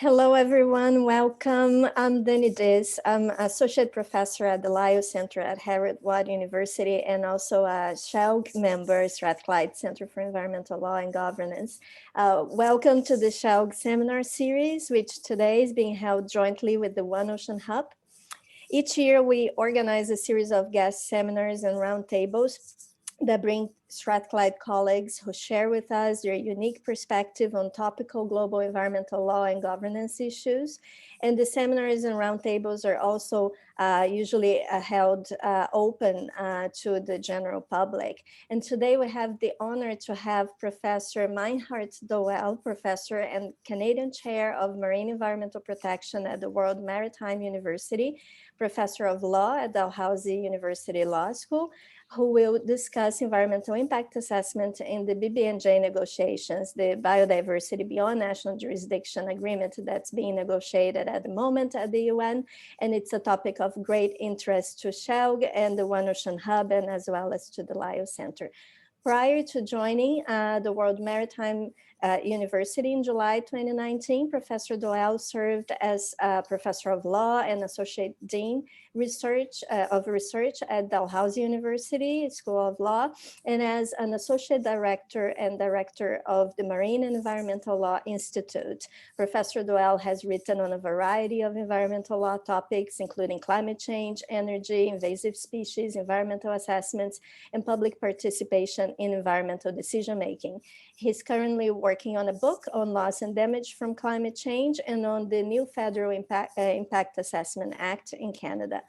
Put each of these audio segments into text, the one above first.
Hello, everyone. Welcome. I'm Denise. I'm Associate Professor at the Lyle Center at Harvard University and also a SCELG member, Strathclyde Center for Environmental Law and Governance. Welcome to the SCELG seminar series, which today is being held jointly with the One Ocean Hub. Each year, we organize a series of guest seminars and roundtables that bring Strathclyde colleagues who share with us their unique perspective on topical global environmental law and governance issues. And the seminars and roundtables are also usually held open to the general public. And today we have the honor to have Professor Meinhard Doelle, Professor and Canadian Chair of Marine Environmental Protection at the World Maritime University, Professor of Law at Dalhousie University Law School, who will discuss environmental impact assessment in the BBNJ negotiations, the Biodiversity Beyond National Jurisdiction Agreement that's being negotiated at the moment at the UN. And it's a topic of great interest to SCELG and the One Ocean Hub, and as well as to the Lyle Center. Prior to joining the World Maritime University in July 2019, Professor Doelle served as Professor of Law and Associate Dean of Research at Dalhousie University School of Law, and as an Associate Director and Director of the Marine and Environmental Law Institute. Professor Doelle has written on a variety of environmental law topics, including climate change, energy, invasive species, environmental assessments, and public participation in environmental decision-making. He's currently working on a book on loss and damage from climate change and on the new Federal Impact Assessment Act in Canada.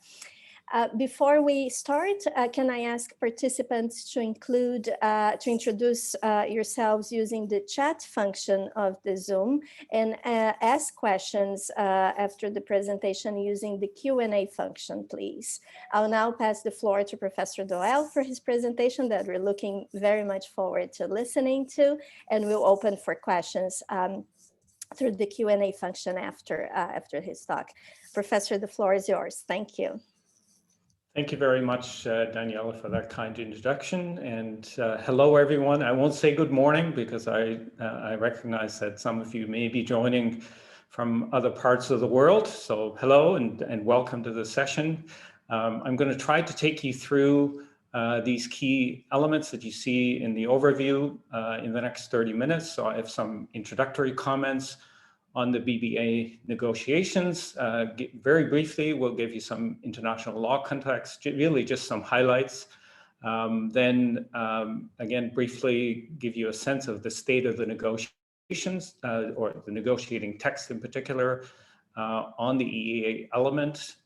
Before we start, can I ask participants to introduce yourselves using the chat function of the Zoom and ask questions after the presentation using the Q&A function, please. I'll now pass the floor to Professor Doelle for his presentation that we're looking very much forward to listening to, and we'll open for questions through the Q&A function after his talk. Professor, the floor is yours. Thank you. Thank you very much, Daniela, for that kind introduction. And hello, everyone. I won't say good morning because I recognize that some of you may be joining from other parts of the world. So hello and welcome to the session. I'm going to try to take you through these key elements that you see in the overview in the next 30 minutes. So I have some introductory comments on the Bba negotiations. Very briefly, we'll give you some international law context, really just some highlights. Then again, briefly give you a sense of the state of the negotiations or the negotiating text in particular on the EEA element.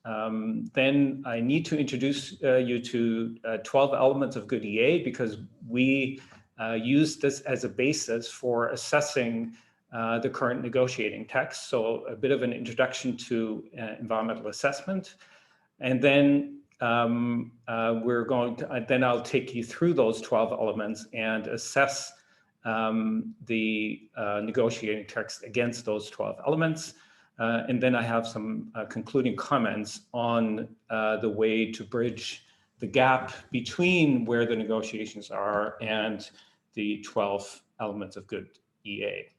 Then I need to introduce you to 12 elements of good EA because we use this as a basis for assessing the current negotiating text. So a bit of an introduction to environmental assessment. And then then I'll take you through those 12 elements and assess the negotiating text against those 12 elements. And then I have some concluding comments on the way to bridge the gap between where the negotiations are and the 12 elements of good EA.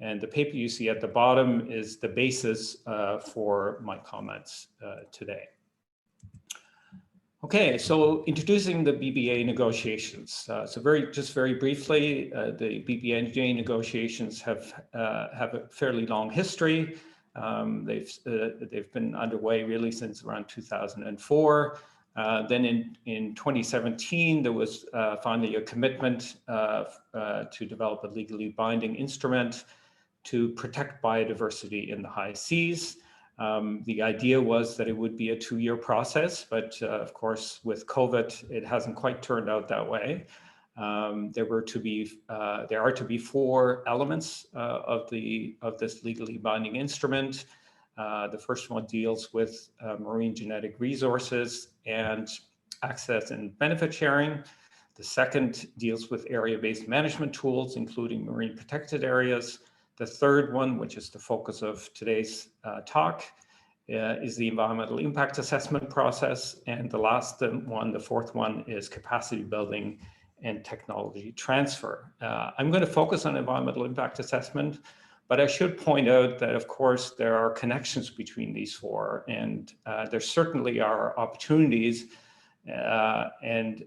And the paper you see at the bottom is the basis for my comments today. Okay, so introducing the Bba negotiations. So very briefly, the BBNJ negotiations have a fairly long history. They've been underway really since around 2004. Then in 2017, there was finally a commitment to develop a legally binding instrument to protect biodiversity in the high seas. The idea was that it would be a 2-year process, but of course, with COVID, it hasn't quite turned out that way. There are to be 4 elements of this legally binding instrument. The first one deals with marine genetic resources and access and benefit sharing. The second deals with area-based management tools, including marine protected areas. The third one, which is the focus of today's talk, is the environmental impact assessment process. And the last one, the fourth one, is capacity building and technology transfer. I'm going to focus on environmental impact assessment, But I should point out that, of course, there are connections between these four, and there certainly are opportunities and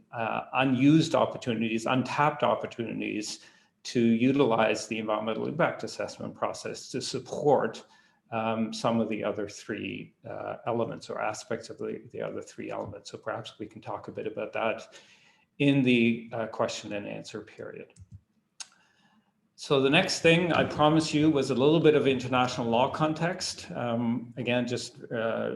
unused opportunities, untapped opportunities to utilize the environmental impact assessment process to support some of the other three elements or aspects of the other three elements. So perhaps we can talk a bit about that in the question and answer period. So the next thing I promised you was a little bit of international law context. Again, just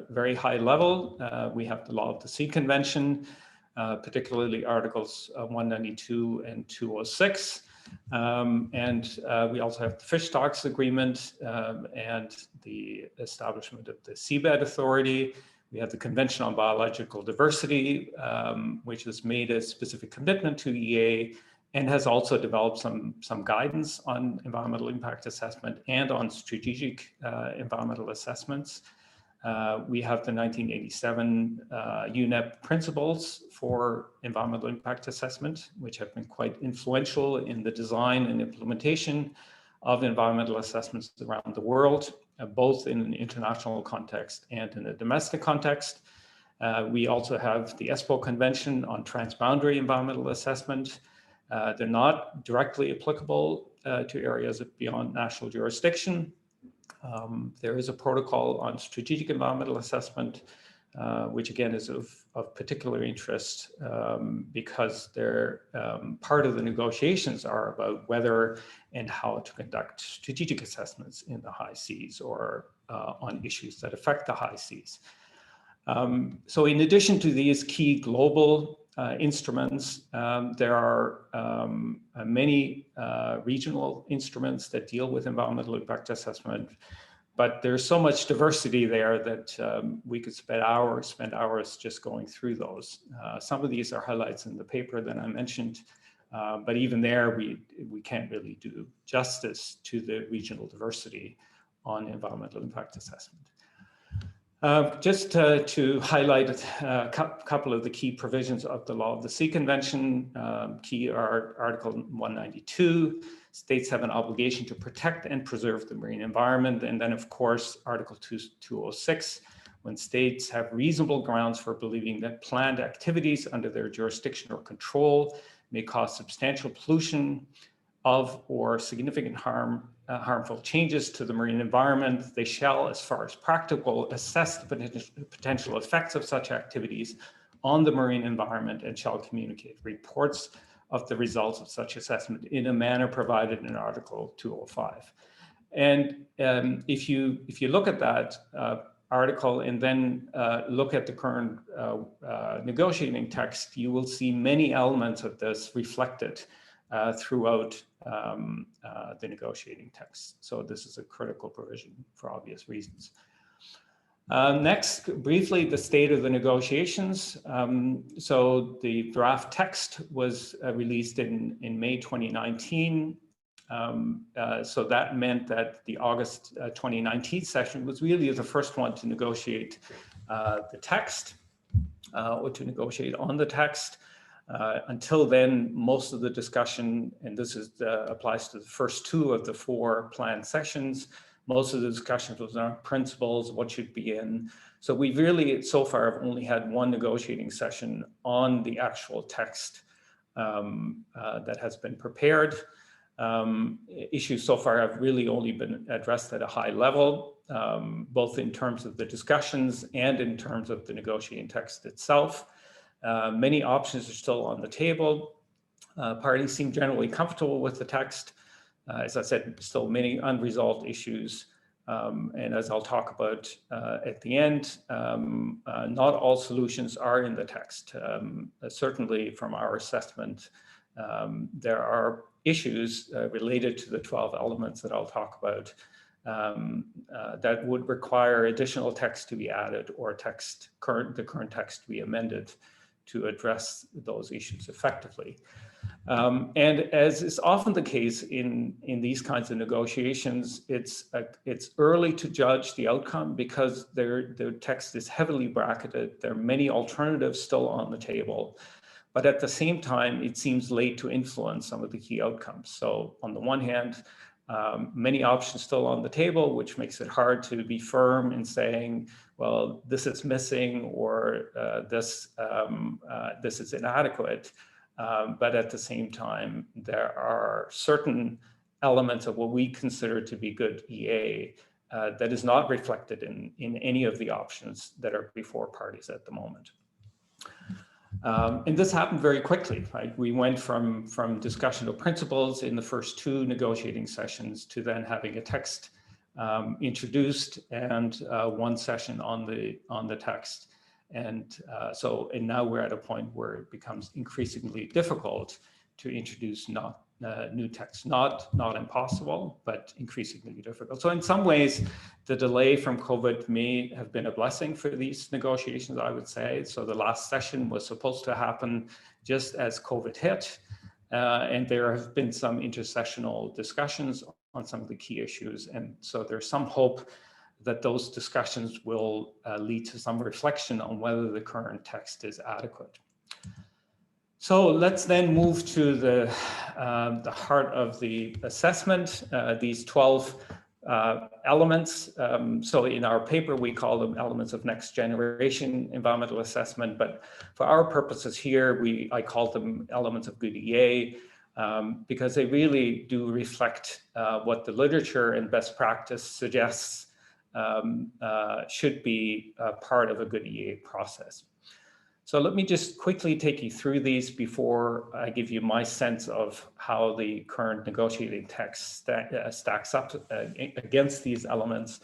very high level. We have the Law of the Sea Convention, particularly Articles 192 and 206. And we also have the Fish Stocks Agreement and the establishment of the Seabed Authority. We have the Convention on Biological Diversity, which has made a specific commitment to EA and has also developed some guidance on environmental impact assessment and on strategic environmental assessments. We have the 1987 Unep principles for environmental impact assessment, which have been quite influential in the design and implementation of environmental assessments around the world, both in an international context and in a domestic context. We also have the ESPO Convention on Transboundary Environmental Assessment. They're not directly applicable to areas beyond national jurisdiction. There is a protocol on strategic environmental assessment, which again is of particular interest because they're part of the negotiations are about whether and how to conduct strategic assessments in the high seas or on issues that affect the high seas. So in addition to these key global instruments, there are many regional instruments that deal with environmental impact assessment, but there's so much diversity there that we could spend hours just going through those. Some of these are highlights in the paper that I mentioned, but even there we can't really do justice to the regional diversity on environmental impact assessment. Just to highlight a couple of the key provisions of the Law of the Sea Convention, key are Article 192, states have an obligation to protect and preserve the marine environment. And then of course, Article 206, when states have reasonable grounds for believing that planned activities under their jurisdiction or control may cause substantial pollution of or significant harmful changes to the marine environment, they shall, as far as practical, assess the potential effects of such activities on the marine environment and shall communicate reports of the results of such assessment in a manner provided in Article 205. And if you look at that article and then look at the current negotiating text, you will see many elements of this reflected throughout the negotiating text. So this is a critical provision for obvious reasons. Next, briefly, the state of the negotiations. So the draft text was released in May 2019. So that meant that the August 2019 session was really the first one to negotiate the text or to negotiate on the text. Until then, most of the discussion, and this applies to the first two of the four planned sessions, most of the discussions was on principles, what should be in. So we've really, so far, have only had one negotiating session on the actual text that has been prepared. Issues so far have really only been addressed at a high level, both in terms of the discussions and in terms of the negotiating text itself. Many options are still on the table. Parties seem generally comfortable with the text. As I said, still many unresolved issues. And as I'll talk about at the end, not all solutions are in the text. Certainly from our assessment, there are issues related to the 12 elements that I'll talk about that would require additional text to be added or the current text to be amended to address those issues effectively. And as is often the case in these kinds of negotiations, it's early to judge the outcome because the text is heavily bracketed. There are many alternatives still on the table, but at the same time, it seems late to influence some of the key outcomes. So on the one hand, Many options still on the table, which makes it hard to be firm in saying, well, this is missing or this is inadequate. But at the same time, there are certain elements of what we consider to be good EA that is not reflected in any of the options that are before parties at the moment. And this happened very quickly, right? We went from discussion of principles in the first 2 negotiating sessions to then having a text introduced and 1 session on the text. And now we're at a point where it becomes increasingly difficult to introduce new text, not impossible, but increasingly difficult. So in some ways, the delay from COVID may have been a blessing for these negotiations, I would say. So the last session was supposed to happen just as COVID hit, and there have been some intersessional discussions on some of the key issues. And so there's some hope that those discussions will lead to some reflection on whether the current text is adequate. So let's then move to the heart of the assessment, these 12 elements. So in our paper, we call them elements of next generation environmental assessment, but for our purposes here, I call them elements of good EA because they really do reflect what the literature and best practice suggests should be part of a good EA process. So let me just quickly take you through these before I give you my sense of how the current negotiating text stacks up against these elements.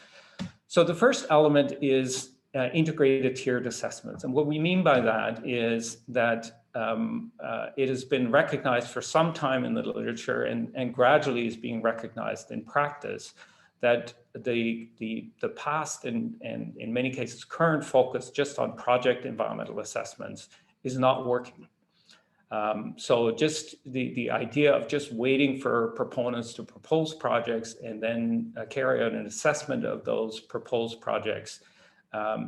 So the first element is integrated tiered assessments. And what we mean by that is that it has been recognized for some time in the literature and gradually is being recognized in practice that the past and in many cases current focus just on project environmental assessments is not working. So just the idea of just waiting for proponents to propose projects and then carry out an assessment of those proposed projects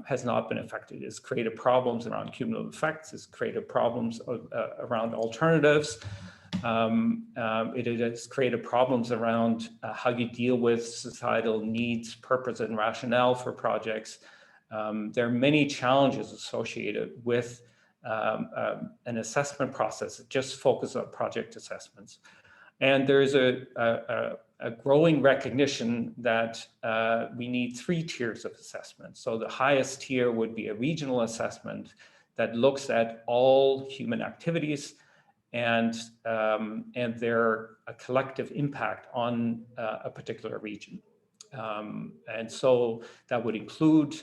has not been effective. It's created problems around cumulative effects. It's created problems around alternatives. It has created problems around how you deal with societal needs, purpose, and rationale for projects. There are many challenges associated with an assessment process that just focuses on project assessments. And there's a growing recognition that we need 3 tiers of assessment. So the highest tier would be a regional assessment that looks at all human activities and their collective impact on a particular region. And so that would include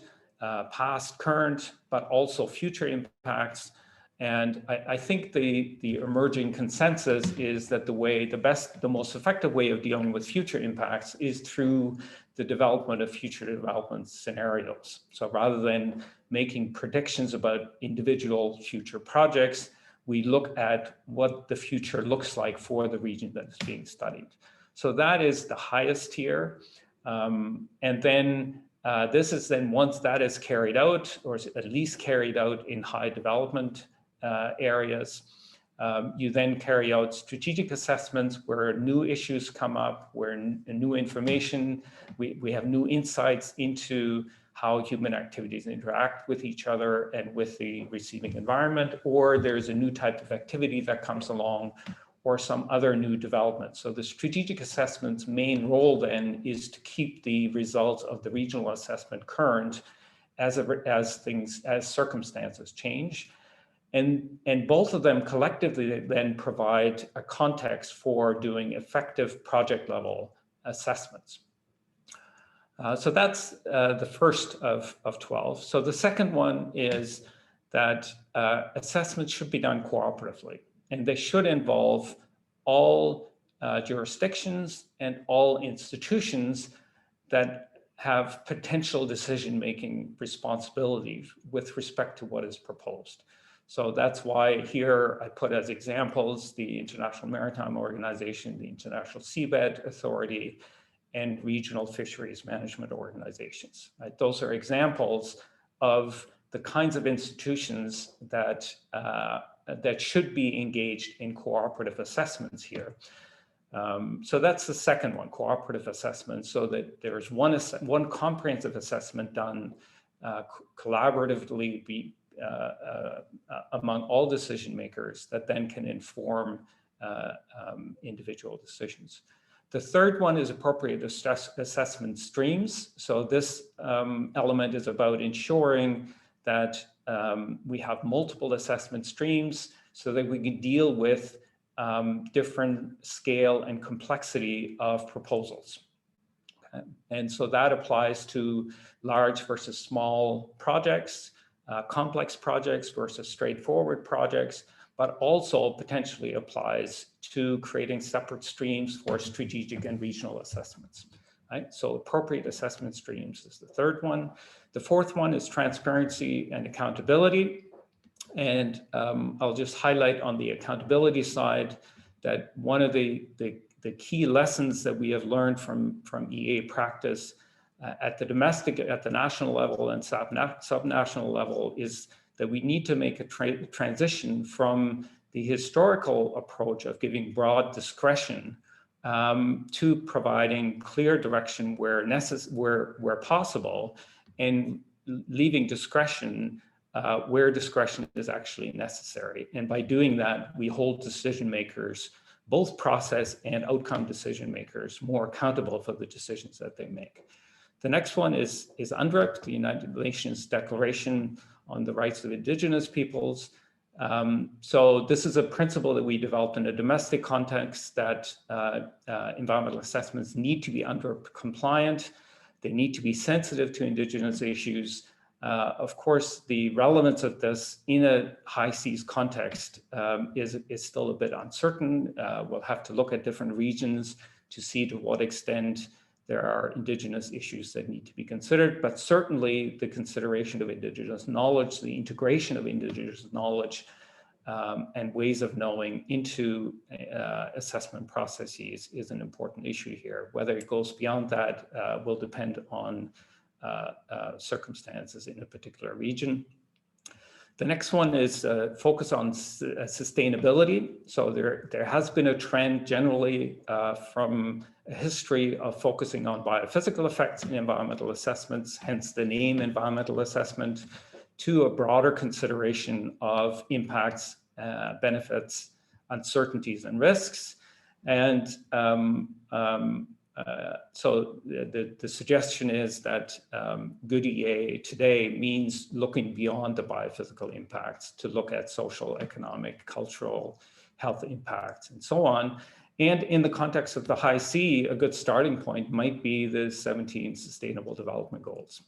past, current, but also future impacts. And I think the emerging consensus is that the most effective way of dealing with future impacts is through the development of future development scenarios. So rather than making predictions about individual future projects, we look at what the future looks like for the region that is being studied. So that is the highest tier. And then this is then once that is carried out, or is at least carried out in high development areas, you then carry out strategic assessments where new issues come up, where new information, we have new insights into how human activities interact with each other and with the receiving environment, or there's a new type of activity that comes along, or some other new development. So the strategic assessment's main role then is to keep the results of the regional assessment current as circumstances change. And both of them collectively then provide a context for doing effective project level assessments. So that's the first of 12. So the second one is that assessments should be done cooperatively, and they should involve all jurisdictions and all institutions that have potential decision-making responsibilities with respect to what is proposed. So that's why here I put as examples the International Maritime Organization, the International Seabed Authority, and regional fisheries management organizations. Right? Those are examples of the kinds of institutions that should be engaged in cooperative assessments here. So that's the second one, cooperative assessment, so that there's one comprehensive assessment done collaboratively among all decision makers that then can inform individual decisions. The third one is appropriate assessment streams. So this element is about ensuring that we have multiple assessment streams so that we can deal with different scale and complexity of proposals. Okay. And so that applies to large versus small projects, complex projects versus straightforward projects, but also potentially applies to creating separate streams for strategic and regional assessments. Right? So appropriate assessment streams is the third one. The fourth one is transparency and accountability. And I'll just highlight on the accountability side that one of the key lessons that we have learned from EA practice at the national level and subnational level is that we need to make a transition from the historical approach of giving broad discretion to providing clear direction where possible, and leaving discretion where discretion is actually necessary. And by doing that, we hold decision makers, both process and outcome decision makers, more accountable for the decisions that they make. The next one is UNDRIP, the United Nations Declaration on the Rights of Indigenous Peoples. So this is a principle that we developed in a domestic context, that environmental assessments need to be UNDRIP compliant. They need to be sensitive to Indigenous issues. Of course, the relevance of this in a high seas context is still a bit uncertain. We'll have to look at different regions to see to what extent there are Indigenous issues that need to be considered, but certainly the consideration of Indigenous knowledge, the integration of Indigenous knowledge and ways of knowing into assessment processes is an important issue here. Whether it goes beyond that will depend on circumstances in a particular region. The next one is focus on sustainability. So there has been a trend generally from a history of focusing on biophysical effects in environmental assessments, hence the name environmental assessment, to a broader consideration of impacts, benefits, uncertainties, and risks. And so the suggestion is that good EA today means looking beyond the biophysical impacts to look at social, economic, cultural, health impacts, and so on. And in the context of the high C, a good starting point might be the 17 Sustainable Development Goals.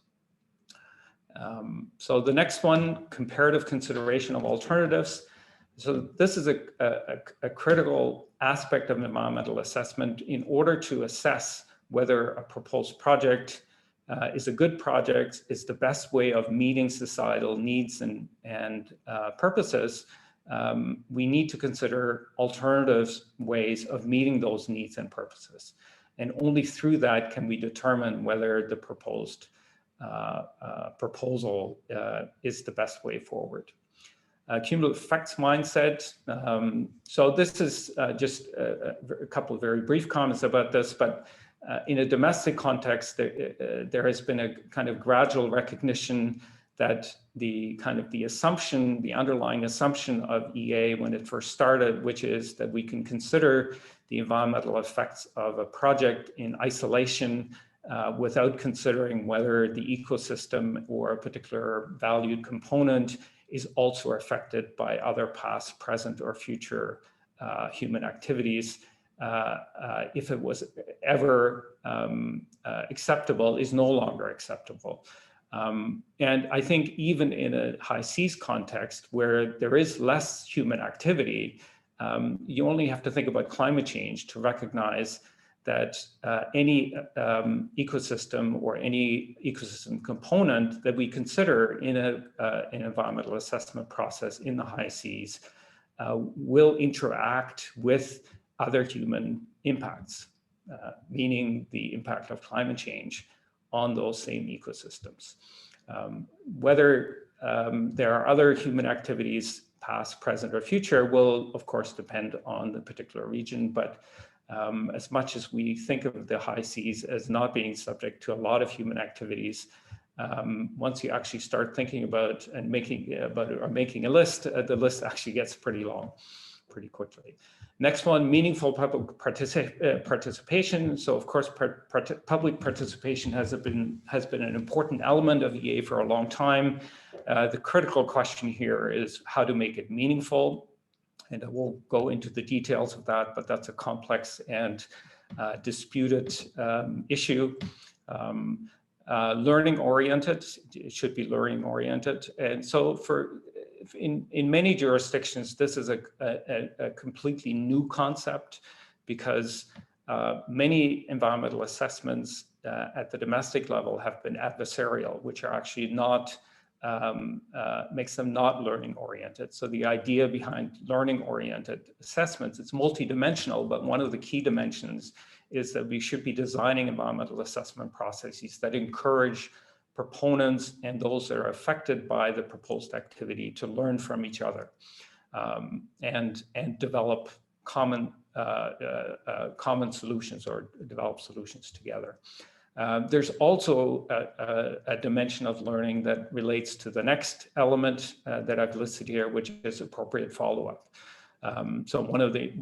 So the next one, comparative consideration of alternatives. So this is a critical aspect of environmental assessment in order to assess whether a proposed project is a good project, is the best way of meeting societal needs and purposes. We need to consider alternative ways of meeting those needs and purposes. And only through that can we determine whether the proposed proposal is the best way forward. Cumulative effects mindset. So this is just a couple of very brief comments about this, but in a domestic context, there has been a kind of gradual recognition that the assumption, the underlying assumption of EA when it first started, which is that we can consider the environmental effects of a project in isolation without considering whether the ecosystem or a particular valued component is also affected by other past, present, or future human activities. If it was ever acceptable, is no longer acceptable. And I think even in a high seas context where there is less human activity, you only have to think about climate change to recognize that any ecosystem or any ecosystem component that we consider in an environmental assessment process in the high seas will interact with other human impacts, meaning the impact of climate change on those same ecosystems. Whether there are other human activities, past, present, or future, will of course depend on the particular region, but As much as we think of the high seas as not being subject to a lot of human activities, once you actually start thinking about and making a list, the list actually gets pretty long pretty quickly. Next one, meaningful public participation. So of course, public participation has been an important element of EA for a long time. The critical question here is how to make it meaningful. And I won't go into the details of that, but that's a complex and disputed issue. Learning oriented, it should be learning oriented. And so in many jurisdictions, this is a completely new concept, because many environmental assessments at the domestic level have been adversarial, which are actually not, makes them not learning oriented. So the idea behind learning oriented assessments, it's multidimensional, but one of the key dimensions is that we should be designing environmental assessment processes that encourage proponents and those that are affected by the proposed activity to learn from each other, and develop common solutions, or develop solutions together. There's also a dimension of learning that relates to the next element that I've listed here, which is appropriate follow-up. So one of the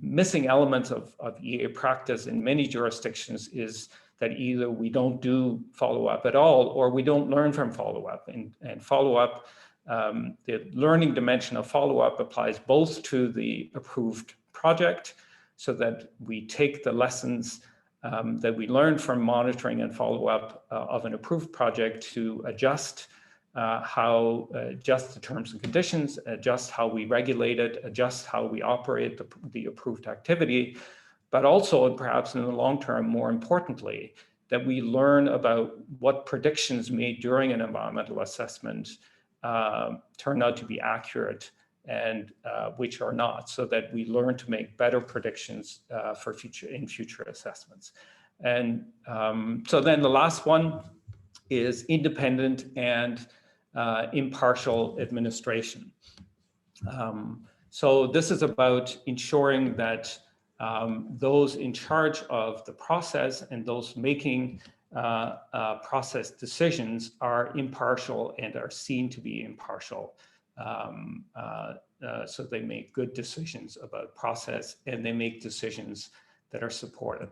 missing elements of EA practice in many jurisdictions is that either we don't do follow-up at all, or we don't learn from follow-up. And follow-up, the learning dimension of follow-up applies both to the approved project, so that we take the lessons that we learned from monitoring and follow-up of an approved project to adjust adjust the terms and conditions, adjust how we regulate it, adjust how we operate the approved activity, but also, and perhaps in the long term, more importantly, that we learn about what predictions made during an environmental assessment turn out to be accurate and which are not, so that we learn to make better predictions for future assessments. And so then the last one is independent and impartial administration. So this is about ensuring that those in charge of the process and those making process decisions are impartial and are seen to be impartial. So they make good decisions about process, and they make decisions that are supported.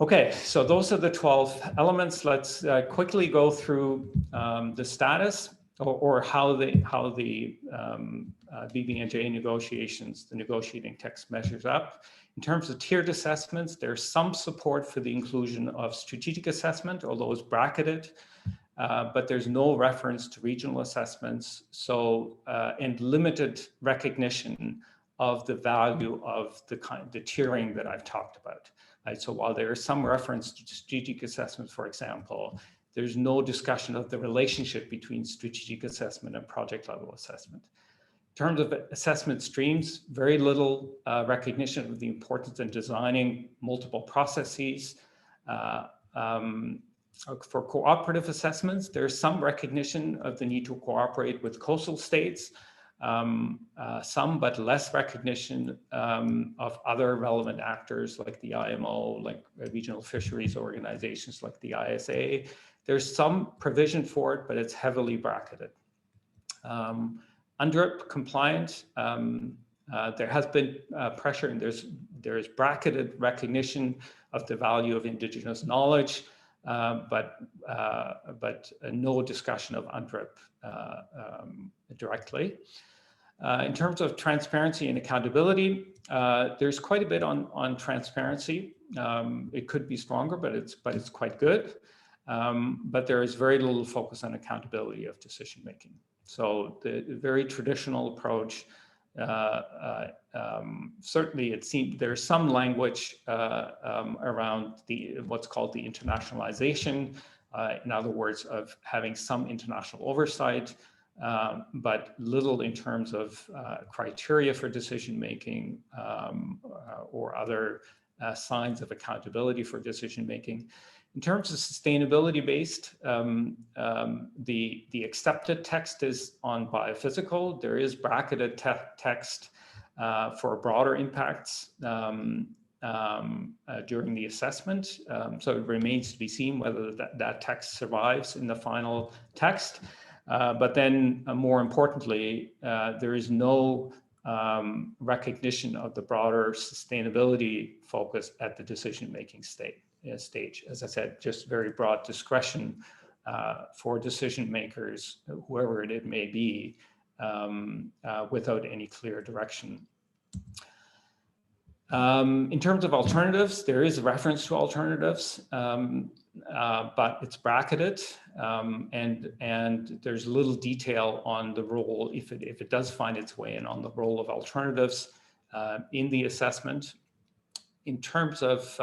Okay, so those are the 12 elements. Let's quickly go through the status or how the BBNJ negotiations, the negotiating text, measures up. In terms of tiered assessments, there's some support for the inclusion of strategic assessment, although it's bracketed, but there's no reference to regional assessments. So, and limited recognition of the value of the tiering that I've talked about. Right? So while there is some reference to strategic assessments, for example, there's no discussion of the relationship between strategic assessment and project level assessment. In terms of assessment streams, very little recognition of the importance in designing multiple processes. For cooperative assessments, there's some recognition of the need to cooperate with coastal states, some but less recognition of other relevant actors like the IMO, like regional fisheries organizations like the ISA. There's some provision for it, but it's heavily bracketed. Unep compliant, there has been pressure, and there's bracketed recognition of the value of indigenous knowledge, but no discussion of Unep directly. In terms of transparency and accountability, there's quite a bit on transparency. It could be stronger, but it's quite good. But there is very little focus on accountability of decision making. So the very traditional approach, certainly it seems there's some language around what's called the internationalization, in other words, of having some international oversight, but little in terms of criteria for decision making or other signs of accountability for decision making. In terms of sustainability based, the accepted text is on biophysical. There is bracketed text for broader impacts. during the assessment. So it remains to be seen whether that text survives in the final text. But then more importantly, there is no recognition of the broader sustainability focus at the decision-making stage. As I said, just very broad discretion for decision makers, whoever it may be, without any clear direction. In terms of alternatives, there is a reference to alternatives, but it's bracketed, and there's little detail on the role, if it does find its way in, on the role of alternatives in the assessment. In terms of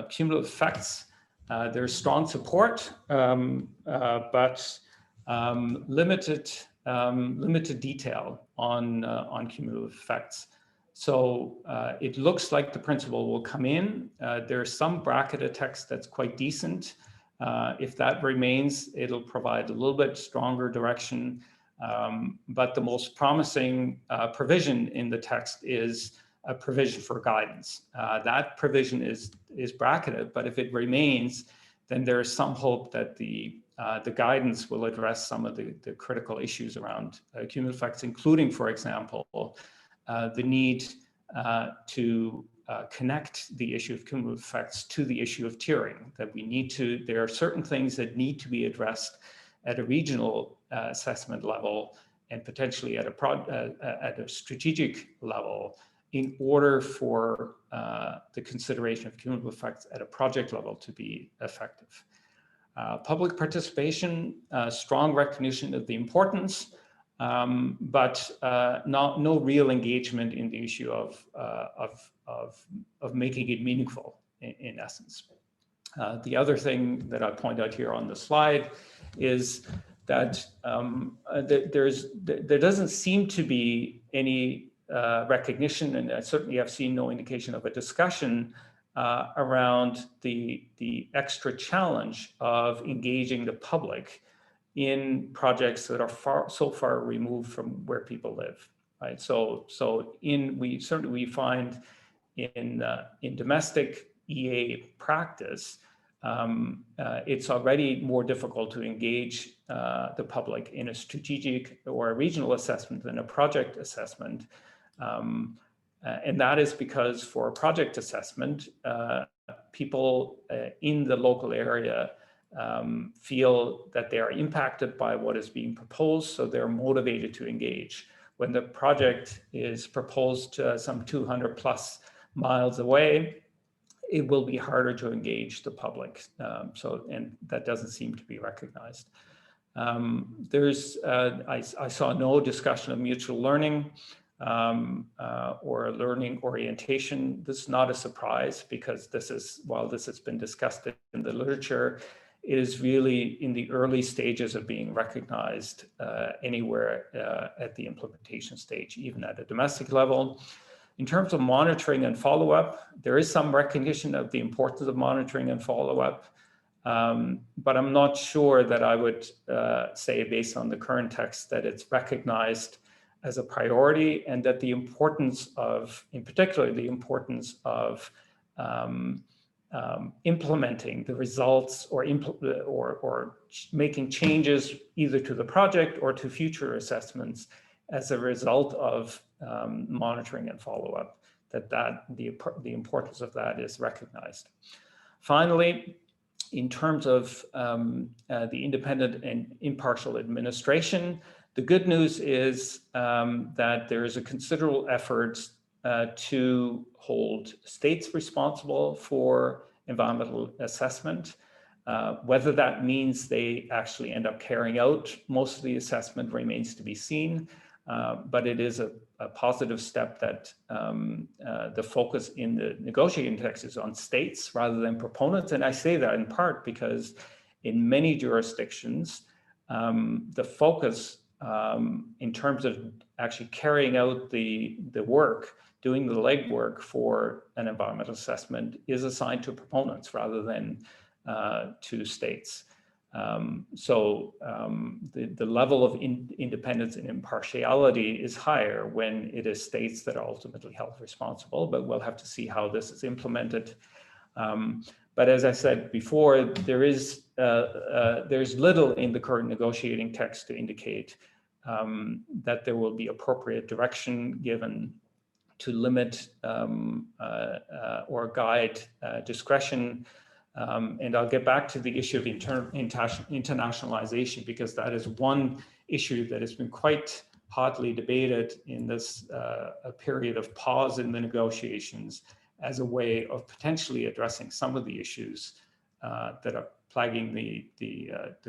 cumulative effects, there's strong support, but limited detail on cumulative effects. So it looks like the principle will come in. There's some bracketed text that's quite decent. If that remains, it'll provide a little bit stronger direction. But the most promising provision in the text is a provision for guidance. That provision is bracketed, but if it remains, then there is some hope that the guidance will address some of the critical issues around cumulative effects, including, for example, the need to connect the issue of cumulative effects to the issue of tiering, that we need to, there are certain things that need to be addressed at a regional assessment level and potentially at a strategic level in order for the consideration of cumulative effects at a project level to be effective. Public participation, strong recognition of the importance, but no real engagement in the issue of making it meaningful in essence. The other thing that I point out here on the slide is that there doesn't seem to be any recognition, and I certainly have seen no indication of a discussion around the extra challenge of engaging the public in projects that are so far removed from where people live, right? So we find in domestic EA practice, it's already more difficult to engage the public in a strategic or a regional assessment than a project assessment. And that is because for a project assessment, people in the local area feel that they are impacted by what is being proposed, so they're motivated to engage. When the project is proposed some 200 plus miles away, it will be harder to engage the public. And that doesn't seem to be recognized. I saw no discussion of mutual learning or learning orientation. This is not a surprise because while this has been discussed in the literature, it is really in the early stages of being recognized anywhere at the implementation stage, even at a domestic level. In terms of monitoring and follow-up, there is some recognition of the importance of monitoring and follow-up, but I'm not sure that I would say, based on the current text, that it's recognized as a priority, and that the importance of, in particular, the importance of implementing the results or making changes either to the project or to future assessments as a result of monitoring and follow-up, the importance of that is recognized. Finally, in terms of the independent and impartial administration, the good news is that there is a considerable effort to hold states responsible for environmental assessment. Whether that means they actually end up carrying out most of the assessment remains to be seen, but it is a positive step that the focus in the negotiating text is on states rather than proponents. And I say that in part because in many jurisdictions, the focus in terms of actually carrying out the work, doing the legwork for an environmental assessment is assigned to proponents rather than to states. The level of independence and impartiality is higher when it is states that are ultimately held responsible, but we'll have to see how this is implemented. But as I said before, there's little in the current negotiating text to indicate that there will be appropriate direction given to limit or guide discretion. And I'll get back to the issue of internationalization, because that is one issue that has been quite hotly debated in this period of pause in the negotiations as a way of potentially addressing some of the issues that are plaguing the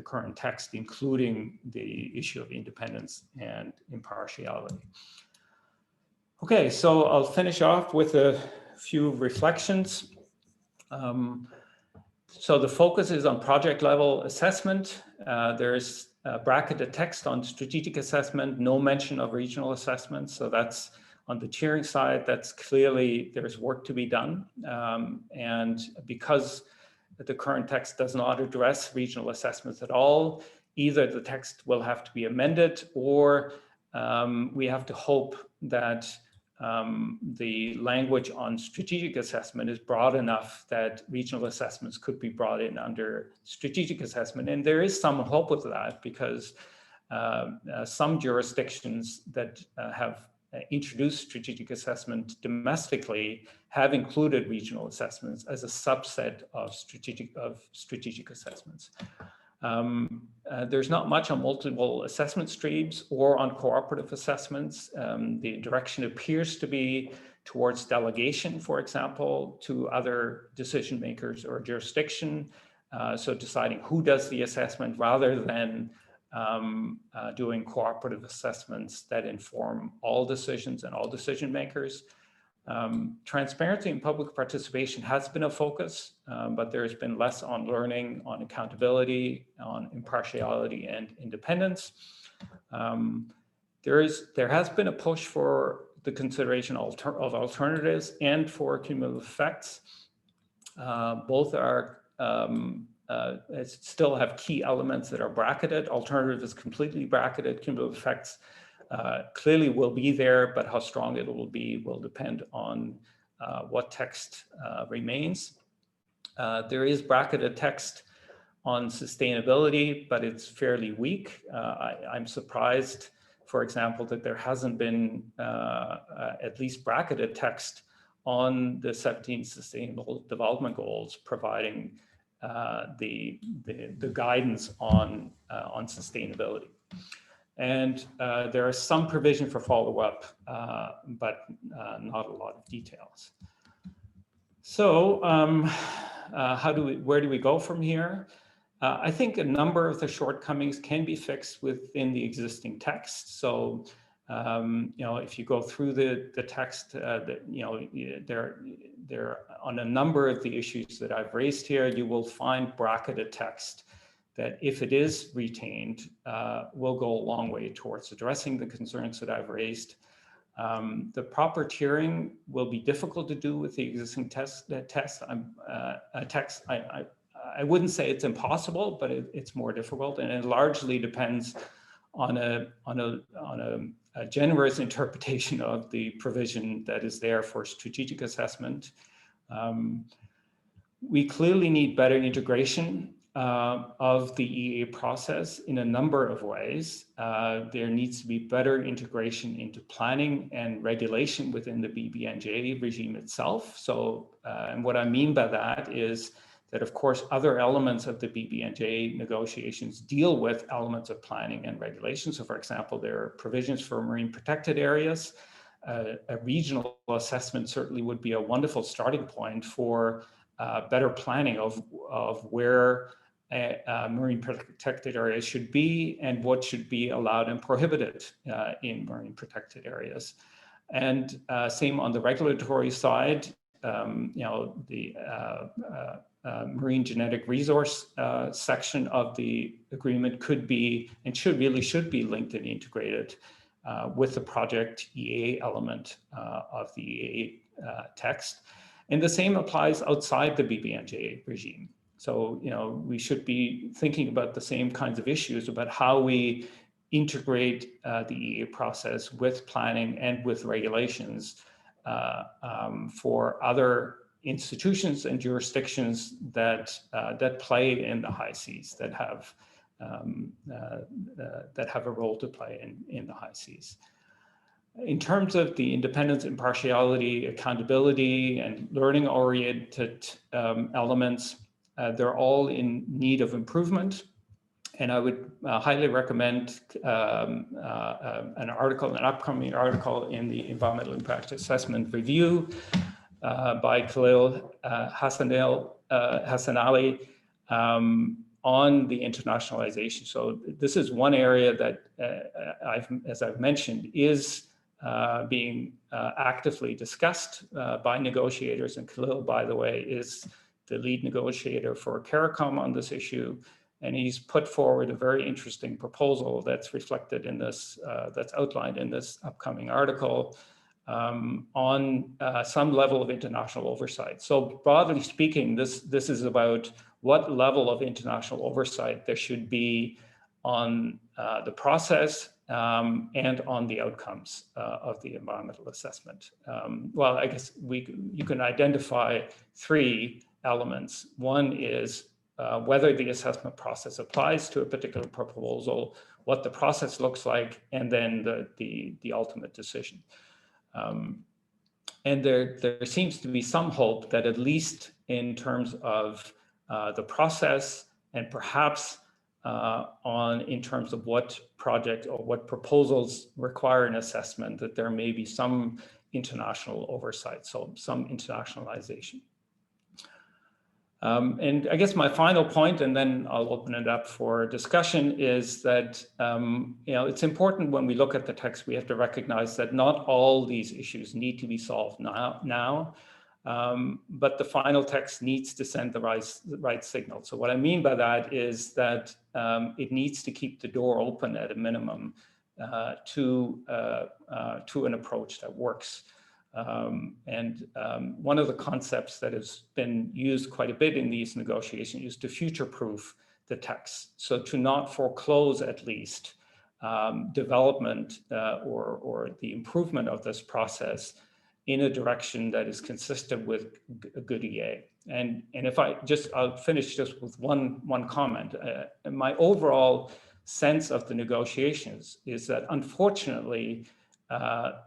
current text, including the issue of independence and impartiality. Okay, so I'll finish off with a few reflections. So the focus is on project level assessment. There's bracketed text on strategic assessment, no mention of regional assessment. So that's on the tiering side, that's clearly there's work to be done. And because the current text does not address regional assessments at all, either the text will have to be amended, or we have to hope that the language on strategic assessment is broad enough that regional assessments could be brought in under strategic assessment. And there is some hope with that, because some jurisdictions that have introduced strategic assessment domestically have included regional assessments as a subset of strategic assessments. There's not much on multiple assessment streams or on cooperative assessments. The direction appears to be towards delegation, for example, to other decision makers or jurisdiction. So deciding who does the assessment rather than doing cooperative assessments that inform all decisions and all decision makers. Transparency and public participation has been a focus, but there's been less on learning, on accountability, on impartiality and independence. There has been a push for the consideration of alternatives and for cumulative effects. Both are still have key elements that are bracketed. Alternative is completely bracketed. Cumulative effects clearly will be there, but how strong it will be will depend on what text remains. There is bracketed text on sustainability, but it's fairly weak. I'm surprised, for example, that there hasn't been at least bracketed text on the 17 Sustainable Development Goals, providing the guidance on sustainability. And there is some provision for follow-up, but not a lot of details. So where do we go from here? I think a number of the shortcomings can be fixed within the existing text. So if you go through the text, there on a number of the issues that I've raised here, you will find bracketed text that, if it is retained, will go a long way towards addressing the concerns that I've raised. The proper tiering will be difficult to do with the existing text. I wouldn't say it's impossible, but it's more difficult, and it largely depends on a generous interpretation of the provision that is there for strategic assessment. We clearly need better integration of the EA process in a number of ways. There needs to be better integration into planning and regulation within the BBNJ regime itself. So, and what I mean by that is that, of course, other elements of the BBNJ negotiations deal with elements of planning and regulation. So, for example, there are provisions for marine protected areas. A regional assessment certainly would be a wonderful starting point for better planning of where marine protected areas should be and what should be allowed and prohibited in marine protected areas. And same on the regulatory side, the marine genetic resource section of the agreement could be and should be linked and integrated with the project EA element of the EA text. And the same applies outside the BBNJ regime. So, we should be thinking about the same kinds of issues about how we integrate the EA process with planning and with regulations for other institutions and jurisdictions that play in the high seas, that have a role to play in the high seas. In terms of the independence, impartiality, accountability, and learning-oriented elements, they're all in need of improvement. And I would highly recommend an upcoming article in the Environmental Impact Assessment Review by Khalil Hassanali on the internationalization. So this is one area that, as I've mentioned, is being actively discussed by negotiators. And Khalil, by the way, is the lead negotiator for CARICOM on this issue. And he's put forward a very interesting proposal that's reflected in this, that's outlined in this upcoming article on some level of international oversight. So broadly speaking, this is about what level of international oversight there should be on the process and on the outcomes of the environmental assessment. Well, I guess you can identify three elements. One is whether the assessment process applies to a particular proposal, what the process looks like, and then the ultimate decision. And there seems to be some hope that at least in terms of the process and perhaps in terms of what project or what proposals require an assessment, that there may be some international oversight, so some internationalization. And I guess my final point, and then I'll open it up for discussion, is that it's important when we look at the text, we have to recognize that not all these issues need to be solved now, but the final text needs to send the right signal. So what I mean by that is that it needs to keep the door open at a minimum to an approach that works. One of the concepts that has been used quite a bit in these negotiations is to future-proof the text. So to not foreclose at least development or the improvement of this process in a direction that is consistent with a good EA. And if I'll finish just with one comment. My overall sense of the negotiations is that unfortunately,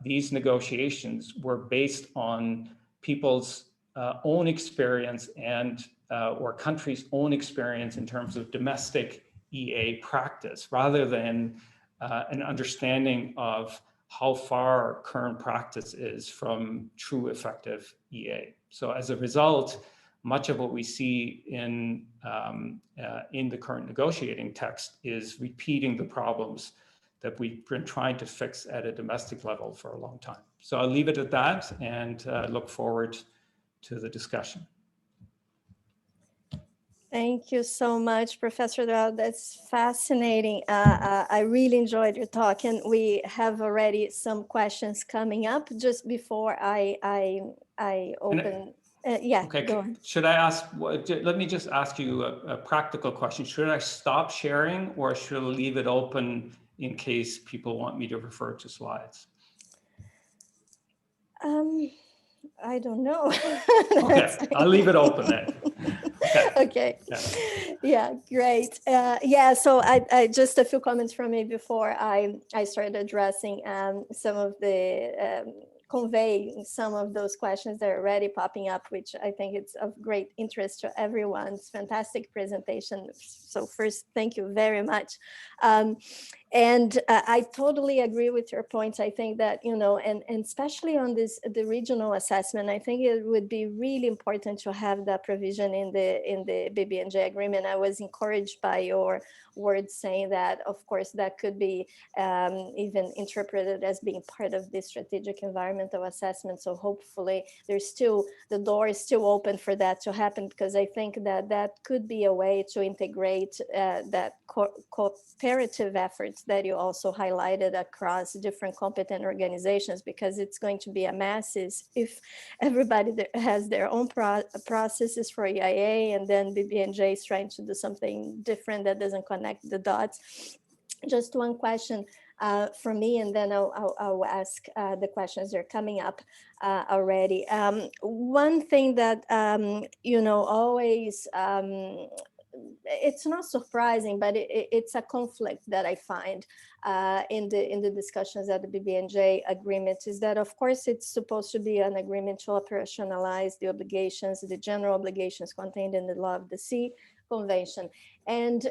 these negotiations were based on people's own experience and or countries' own experience in terms of domestic EA practice, rather than an understanding of how far current practice is from true effective EA. So as a result, much of what we see in the current negotiating text is repeating the problems that we've been trying to fix at a domestic level for a long time. So I'll leave it at that and look forward to the discussion. Thank you so much, Professor Doelle. That's fascinating. I really enjoyed your talk, and we have already some questions coming up. Just before I open, okay. Go on. Should I ask? Let me just ask you a practical question. Should I stop sharing, or should I leave it open in case people want me to refer to slides? I don't know. Okay, I'll leave it open then. Okay. Yeah, great. So I just a few comments from me before I started addressing some of the convey some of those questions that are already popping up, which I think it's of great interest to everyone. It's fantastic presentation. So first, thank you very much. And I totally agree with your points. I think that, and especially on the regional assessment, I think it would be really important to have that provision in the BBNJ agreement. I was encouraged by your words saying that, of course, that could be even interpreted as being part of the strategic environmental assessment. So hopefully the door is still open for that to happen, because I think that could be a way to integrate that cooperative efforts that you also highlighted across different competent organizations, because it's going to be a mess if everybody has their own processes for EIA, and then BBNJ is trying to do something different that doesn't connect the dots. Just one question from me, and then I'll ask the questions that are coming up already. One thing that, always, it's not surprising, but it's a conflict that I find in the discussions at the BBNJ agreement, is that, of course, it's supposed to be an agreement to operationalize the obligations, the general obligations contained in the Law of the Sea Convention. And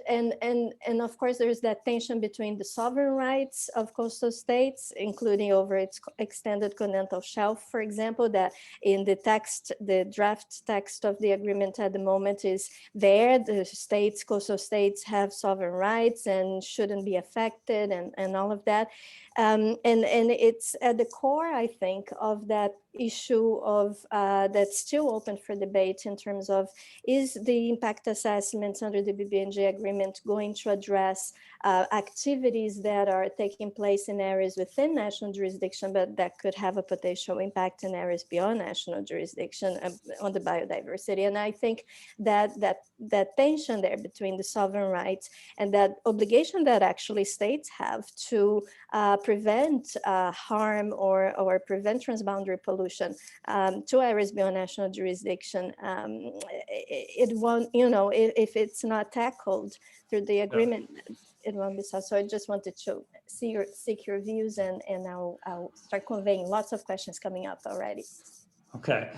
of course, there's that tension between the sovereign rights of coastal states, including over its extended continental shelf, for example, that in the text, the draft text of the agreement at the moment is there. The states, coastal states, have sovereign rights and shouldn't be affected, and all of that. And it's at the core, I think, of that issue of that's still open for debate in terms of, is the impact assessments under the BBNJ agreement going to address activities that are taking place in areas within national jurisdiction, but that could have a potential impact in areas beyond national jurisdiction on the biodiversity? And I think that tension there between the sovereign rights and that obligation that actually states have to prevent harm or prevent transboundary pollution to areas beyond national jurisdiction, it won't, if it's not tackled through the agreement, it won't be so. So I just wanted to seek your views, and I'll start conveying lots of questions coming up already. Okay,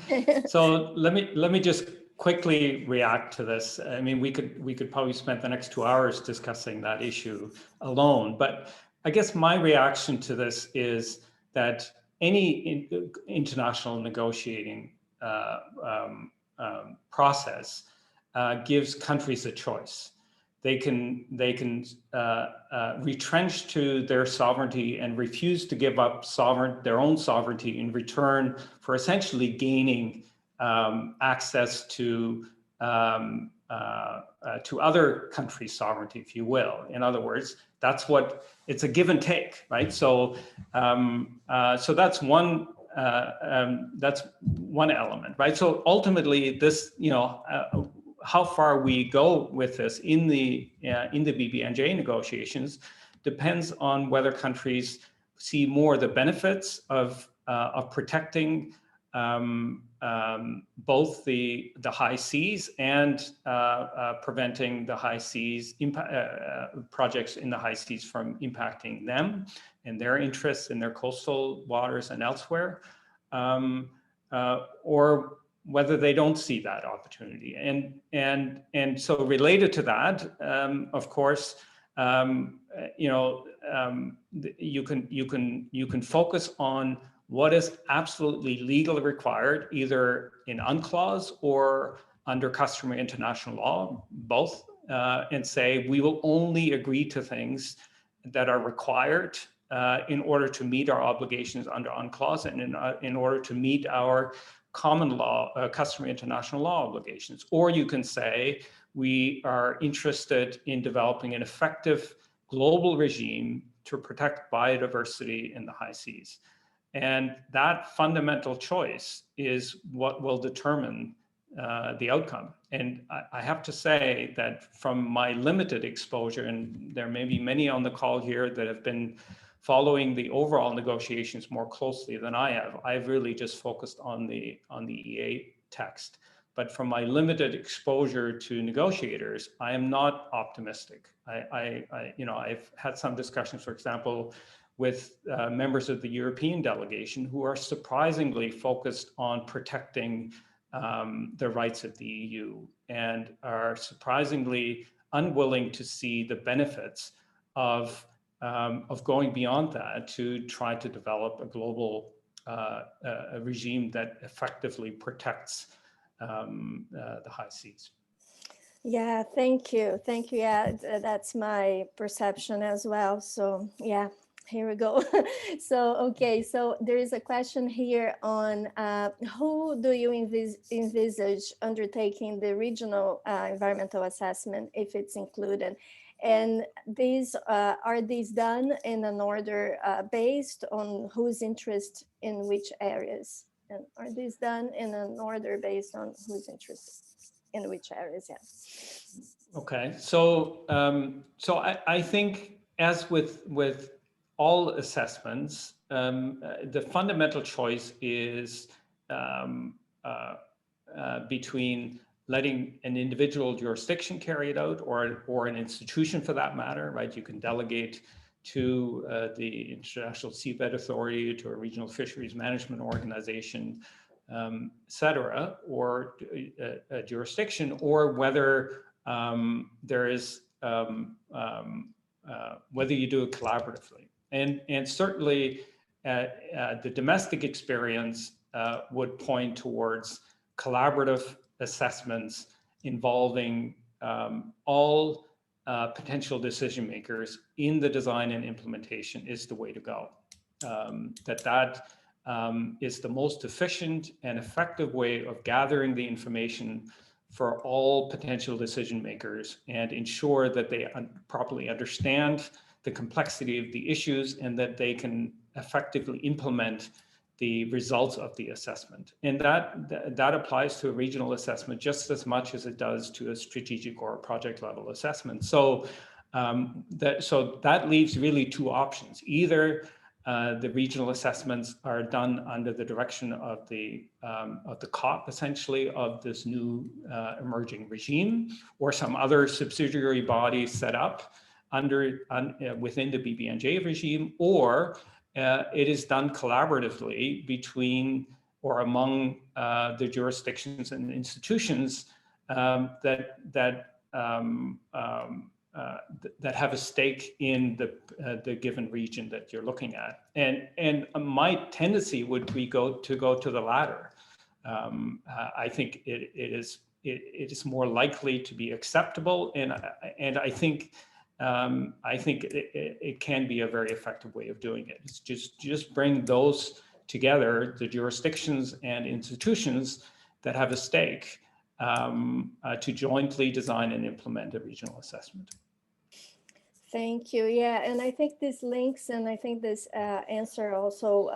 so let me just quickly react to this. I mean, we could probably spend the next 2 hours discussing that issue alone, but I guess my reaction to this is that any international negotiating process gives countries a choice. They can retrench to their sovereignty and refuse to give up their own sovereignty in return for essentially gaining access to other countries' sovereignty, if you will. In other words, it's a give and take, right? So so that's one element, right? So ultimately, this, how far we go with this in the BBNJ negotiations depends on whether countries see more the benefits of protecting both the high seas and preventing the high seas projects in the high seas from impacting them and their interests in their coastal waters and elsewhere, or whether they don't see that opportunity. And so related to that, of course, you can focus on what is absolutely legally required, either in UNCLOS or under customary international law, both, and say we will only agree to things that are required in order to meet our obligations under UNCLOS and in order to meet our common law, customary international law obligations. Or you can say we are interested in developing an effective global regime to protect biodiversity in the high seas. And that fundamental choice is what will determine the outcome. And I have to say that from my limited exposure, and there may be many on the call here that have been following the overall negotiations more closely than I have, I've really just focused on the EA text. But from my limited exposure to negotiators, I am not optimistic. I've had some discussions, for example, with members of the European delegation who are surprisingly focused on protecting the rights of the EU and are surprisingly unwilling to see the benefits of going beyond that to try to develop a global a regime that effectively protects the high seas. Yeah, thank you. Thank you. Yeah, that's my perception as well. So yeah, here we go. So, okay, so there is a question here on who do you envisage undertaking the regional environmental assessment, if it's included? And these are these done in an order based on whose interest in which areas? And are these done in an order based on whose interest in which areas? Yeah. Okay, so I think as with all assessments, the fundamental choice is between letting an individual jurisdiction carry it out, or an institution for that matter, right? You can delegate to the International Seabed Authority, to a regional fisheries management organization, et cetera, or a jurisdiction, or whether there is whether you do it collaboratively. And certainly the domestic experience would point towards collaborative assessments involving all potential decision makers in the design and implementation is the way to go. That is the most efficient and effective way of gathering the information for all potential decision makers and ensure that they properly understand the complexity of the issues and that they can effectively implement the results of the assessment. And that applies to a regional assessment just as much as it does to a strategic or a project level assessment. So that leaves really two options. Either the regional assessments are done under the direction of the COP, essentially, of this new emerging regime, or some other subsidiary body set up within the BBNJ regime, or it is done collaboratively between or among the jurisdictions and institutions that have a stake in the given region that you're looking at. And my tendency would be to go to the latter. I think it is more likely to be acceptable, and I think it can be a very effective way of doing it. It's just bring those together, the jurisdictions and institutions that have a stake, to jointly design and implement a regional assessment. Thank you. Yeah, and I think this links, and I think this answer also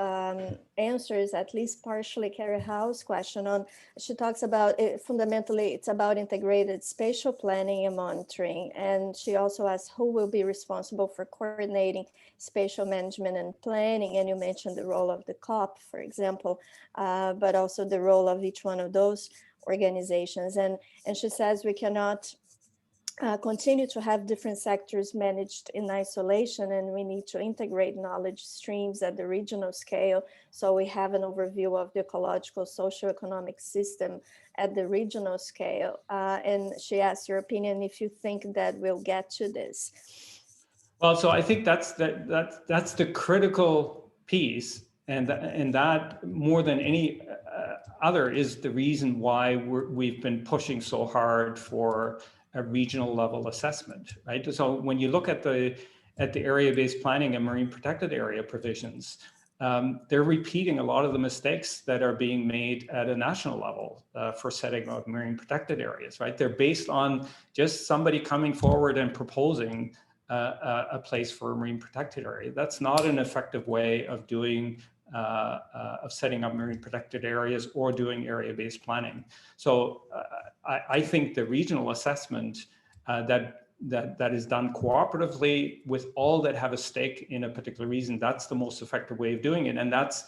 answers at least partially Carrie Howe's question on. She talks about it, fundamentally, it's about integrated spatial planning and monitoring, and she also asks who will be responsible for coordinating spatial management and planning. And you mentioned the role of the COP, for example, but also the role of each one of those organizations. And she says we cannot continue to have different sectors managed in isolation, and we need to integrate knowledge streams at the regional scale, so we have an overview of the ecological socioeconomic system at the regional scale. And she asked your opinion if you think that we'll get to this. Well, so I think that's the critical piece, and that more than any other is the reason why we've been pushing so hard for a regional level assessment, right? So when you look at the area-based planning and marine protected area provisions, they're repeating a lot of the mistakes that are being made at a national level for setting up marine protected areas, right? They're based on just somebody coming forward and proposing a place for a marine protected area. That's not an effective way of doing of setting up marine protected areas or doing area-based planning. So I think the regional assessment that is done cooperatively with all that have a stake in a particular region, that's the most effective way of doing it. And that's,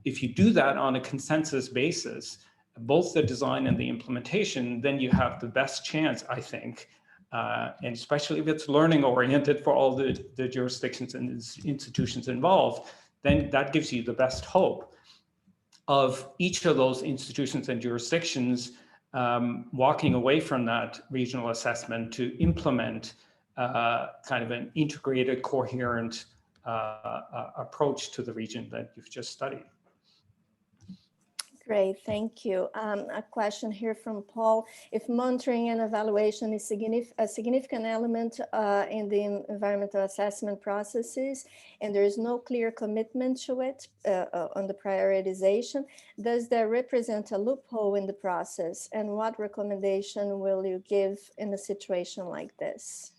if you do that on a consensus basis, both the design and the implementation, then you have the best chance, I think, and especially if it's learning oriented for all the jurisdictions and institutions involved, then that gives you the best hope of each of those institutions and jurisdictions walking away from that regional assessment to implement kind of an integrated, coherent approach to the region that you've just studied. Great, thank you. A question here from Paul. If monitoring and evaluation is a significant element in the environmental assessment processes, and there is no clear commitment to it on the prioritization, does that represent a loophole in the process? And what recommendation will you give in a situation like this?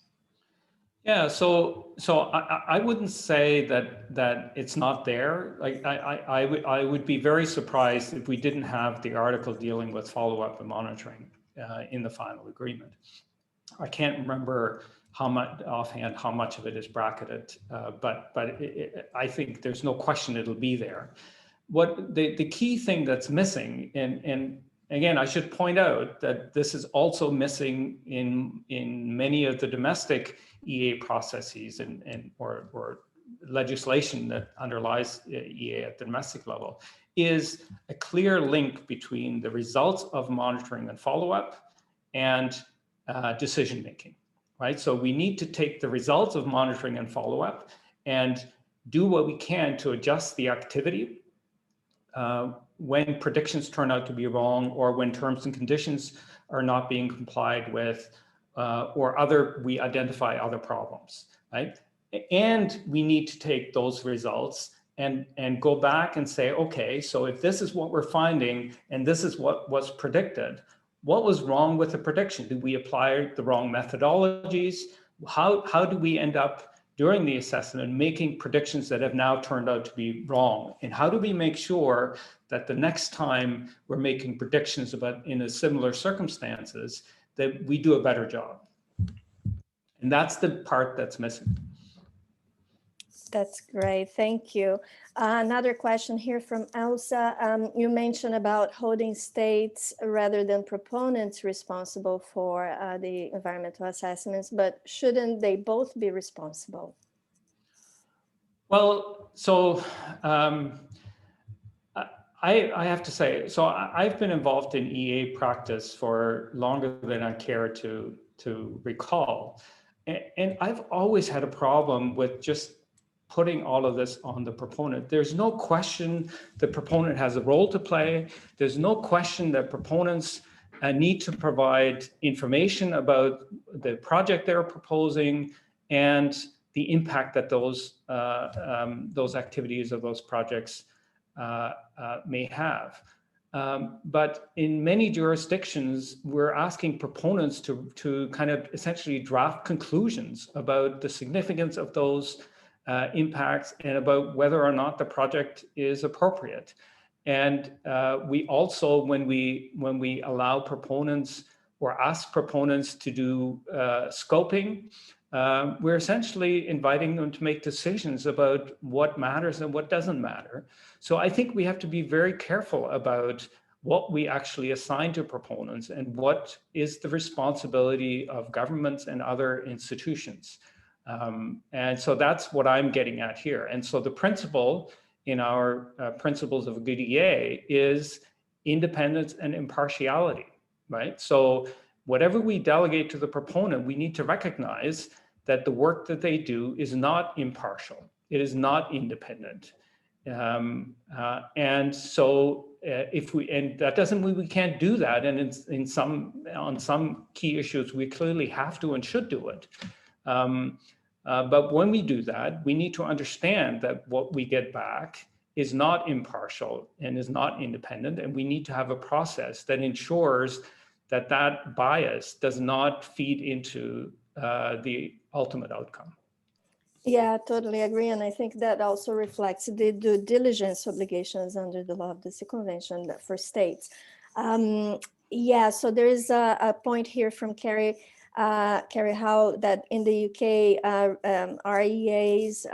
Yeah, so I wouldn't say that it's not there. Like I would be very surprised if we didn't have the article dealing with follow-up and monitoring in the final agreement. I can't remember how much offhand how much of it is bracketed, but I think there's no question it'll be there. What the key thing that's missing, and again, I should point out that this is also missing in many of the domestic EA processes or legislation that underlies EA at the domestic level, is a clear link between the results of monitoring and follow-up and decision making, right? So we need to take the results of monitoring and follow-up and do what we can to adjust the activity when predictions turn out to be wrong, or when terms and conditions are not being complied with, or we identify other problems, right? And we need to take those results and go back and say, okay, so if this is what we're finding and this is what was predicted, what was wrong with the prediction? Did we apply the wrong methodologies? How do we end up during the assessment making predictions that have now turned out to be wrong? And how do we make sure that the next time we're making predictions about in a similar circumstances, that we do a better job? And that's the part that's missing. That's great, thank you. Another question here from Elsa. You mentioned about holding states rather than proponents responsible for the environmental assessments, but shouldn't they both be responsible? Well, so I have to say, so I've been involved in EA practice for longer than I care to recall. And I've always had a problem with just putting all of this on the proponent. There's no question the proponent has a role to play. There's no question that proponents need to provide information about the project they're proposing and the impact that those activities or those projects may have. But in many jurisdictions, we're asking proponents to kind of essentially draft conclusions about the significance of those impacts and about whether or not the project is appropriate. And we also, when we allow proponents or ask proponents to do scoping, we're essentially inviting them to make decisions about what matters and what doesn't matter. So I think we have to be very careful about what we actually assign to proponents and what is the responsibility of governments and other institutions. And so that's what I'm getting at here. And so the principle in our principles of a good EA is independence and impartiality, right? So whatever we delegate to the proponent, we need to recognize that the work that they do is not impartial. It is not independent. And so and that doesn't mean we can't do that. And on some key issues, we clearly have to and should do it. But when we do that, we need to understand that what we get back is not impartial and is not independent. And we need to have a process that ensures that that bias does not feed into the ultimate outcome. Yeah, I totally agree. And I think that also reflects the due diligence obligations under the law of the Sea Convention for states. Yeah, so there is a point here from Carrie Howe that in the UK, REAs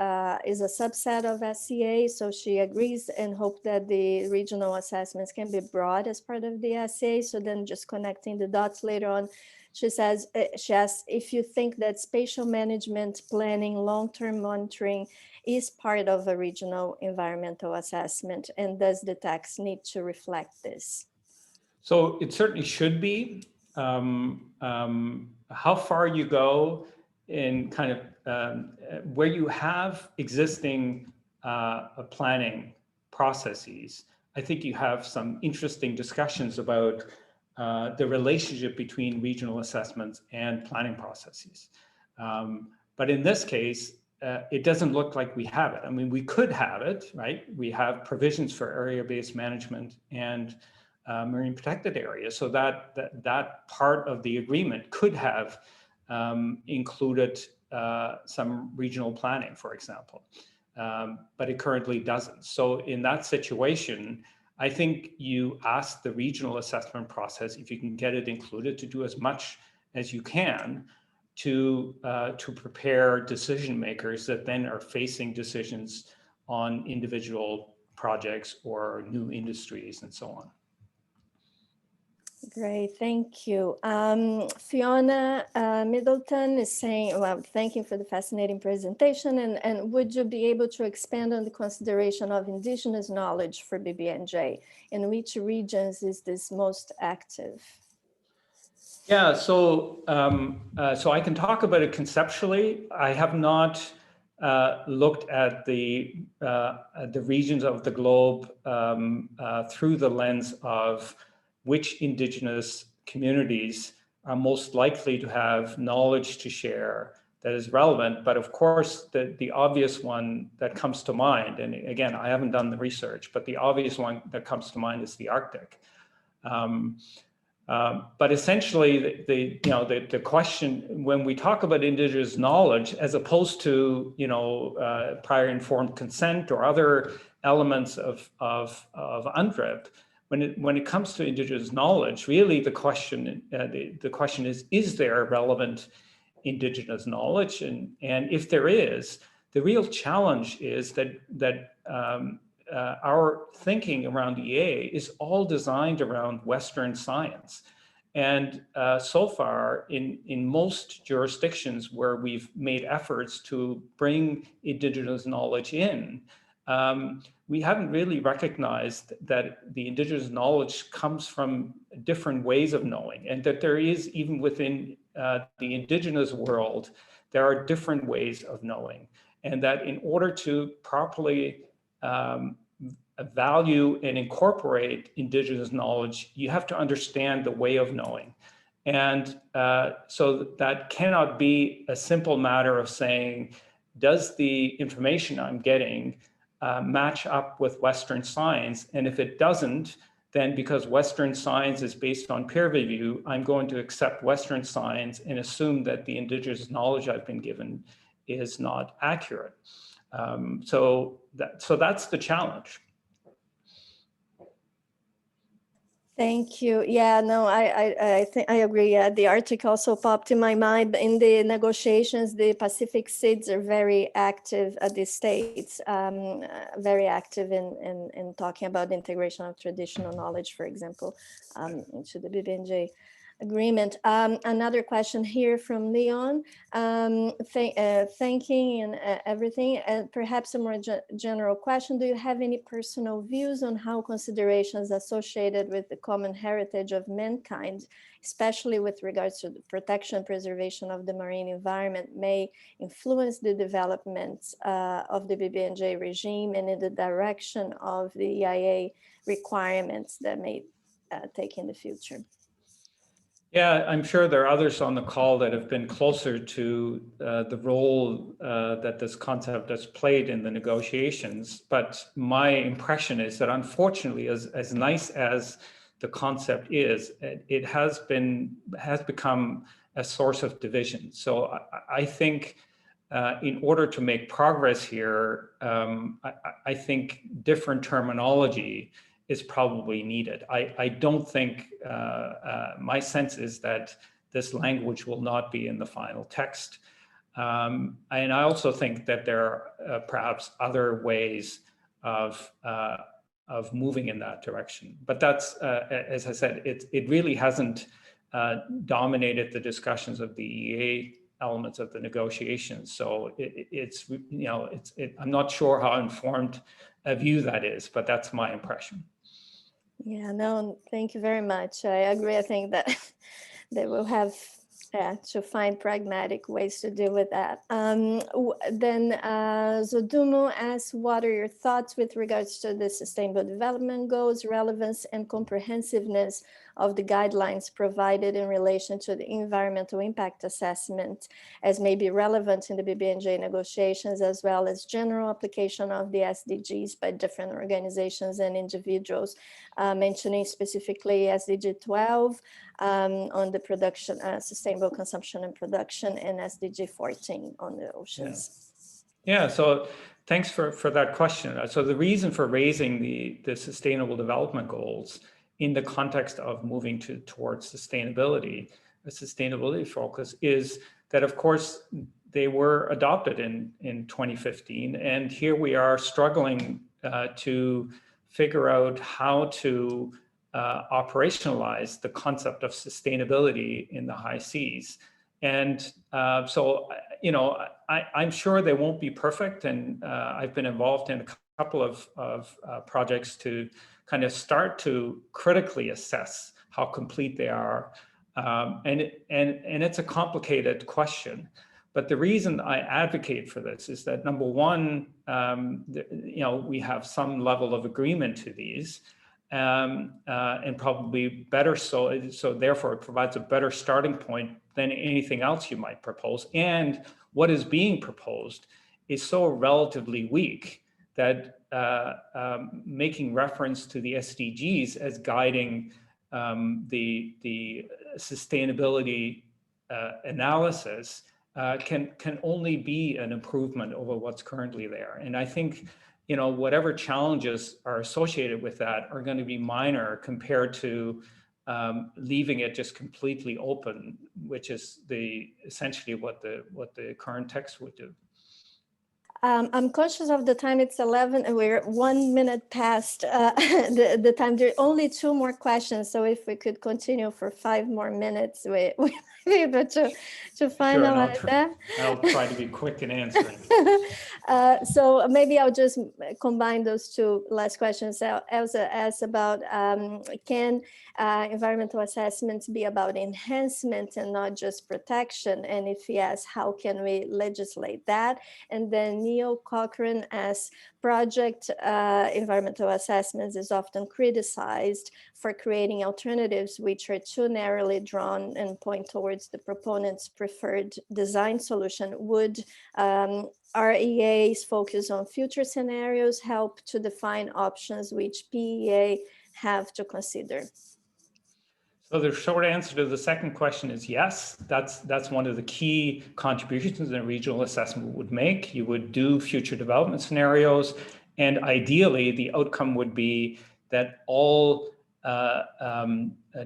is a subset of SCA. So she agrees and hopes that the regional assessments can be brought as part of the SCA. So then just connecting the dots later on, she says, she asks if you think that spatial management, planning, long-term monitoring is part of a regional environmental assessment, and does the text need to reflect this? So it certainly should be. How far you go in kind of where you have existing planning processes, I think you have some interesting discussions about the relationship between regional assessments and planning processes. But in this case, it doesn't look like we have it. I mean, we could have it, right? We have provisions for area-based management and marine protected areas. So that part of the agreement could have included some regional planning, for example, but it currently doesn't. So in that situation, I think you ask the regional assessment process, if you can get it included, to do as much as you can to prepare decision makers that then are facing decisions on individual projects or new industries and so on. Great, thank you. Fiona Middleton is saying, well, thank you for the fascinating presentation. And would you be able to expand on the consideration of indigenous knowledge for BBNJ? In which regions is this most active? Yeah, so so I can talk about it conceptually. I have not looked at the regions of the globe through the lens of which indigenous communities are most likely to have knowledge to share that is relevant. But of course, the obvious one that comes to mind, and again, I haven't done the research, but the obvious one that comes to mind is the Arctic. But essentially, the question when we talk about indigenous knowledge, as opposed to prior informed consent or other elements of UNDRIP, when it comes to indigenous knowledge, really the question is there relevant indigenous knowledge, and if there is, the real challenge is that our thinking around EA is all designed around Western science. And so far, in most jurisdictions where we've made efforts to bring indigenous knowledge in, we haven't really recognized that the indigenous knowledge comes from different ways of knowing, and that there is, even within the indigenous world, there are different ways of knowing. And that in order to properly value and incorporate indigenous knowledge, you have to understand the way of knowing. And so that cannot be a simple matter of saying, does the information I'm getting match up with Western science? And if it doesn't, then because Western science is based on peer review, I'm going to accept Western science and assume that the indigenous knowledge I've been given is not accurate. So that's the challenge. Thank you. Yeah, no, I think I agree. Yeah, the Arctic also popped in my mind. In the negotiations, the Pacific SIDs are very active at the states, very active in talking about the integration of traditional knowledge, for example, into the BBNJ agreement. Another question here from Leon, thanking and everything, and perhaps a more general question. Do you have any personal views on how considerations associated with the common heritage of mankind, especially with regards to the protection and preservation of the marine environment, may influence the development of the BBNJ regime and in the direction of the EIA requirements that may take in the future? Yeah, I'm sure there are others on the call that have been closer to the role that this concept has played in the negotiations. But my impression is that, unfortunately, as nice as the concept is, it has become a source of division. So I think in order to make progress here, I think different terminology is probably needed. I don't think, my sense is that this language will not be in the final text. And I also think that there are perhaps other ways of moving in that direction. But that's, as I said, it really hasn't dominated the discussions of the EA elements of the negotiations. So I'm not sure how informed a view that is, but that's my impression. Yeah, no, thank you very much. I agree. I think that they will have to find pragmatic ways to deal with that. Then Zodumo asks, what are your thoughts with regards to the Sustainable Development Goals, relevance and comprehensiveness of the guidelines provided in relation to the environmental impact assessment as may be relevant in the BBNJ negotiations, as well as general application of the SDGs by different organizations and individuals, mentioning specifically SDG 12 on the production, sustainable consumption and production, and SDG 14 on the oceans. Yeah, so thanks for that question. So the reason for raising the Sustainable Development Goals in the context of moving towards sustainability, a sustainability focus, is that, of course, they were adopted in 2015, and here we are struggling to figure out how to operationalize the concept of sustainability in the high seas. And so, you know, I'm sure they won't be perfect, and I've been involved in a couple of projects to kind of start to critically assess how complete they are. And it's a complicated question. But the reason I advocate for this is that, number one, you know, we have some level of agreement to these, and probably better so. So therefore, it provides a better starting point than anything else you might propose. And what is being proposed is so relatively weak that making reference to the SDGs as guiding the sustainability analysis can only be an improvement over what's currently there. And I think, you know, whatever challenges are associated with that are going to be minor compared to leaving it just completely open, which is essentially what the current text would do. I'm conscious of the time. It's 11 and we're 1 minute past the time. There are only 2 more questions. So if we could continue for 5 more minutes, we might be able to finalize that. I'll try to be quick in answering. So maybe I'll just combine those 2 last questions. Elsa asked about can environmental assessments be about enhancement and not just protection? And if yes, how can we legislate that? And then Neil Cochran asks, project environmental assessments is often criticized for creating alternatives which are too narrowly drawn and point towards the proponent's preferred design solution. Would REA's focus on future scenarios help to define options which PEA have to consider? So the short answer to the second question is yes. That's one of the key contributions a regional assessment would make. You would do future development scenarios, and ideally the outcome would be that all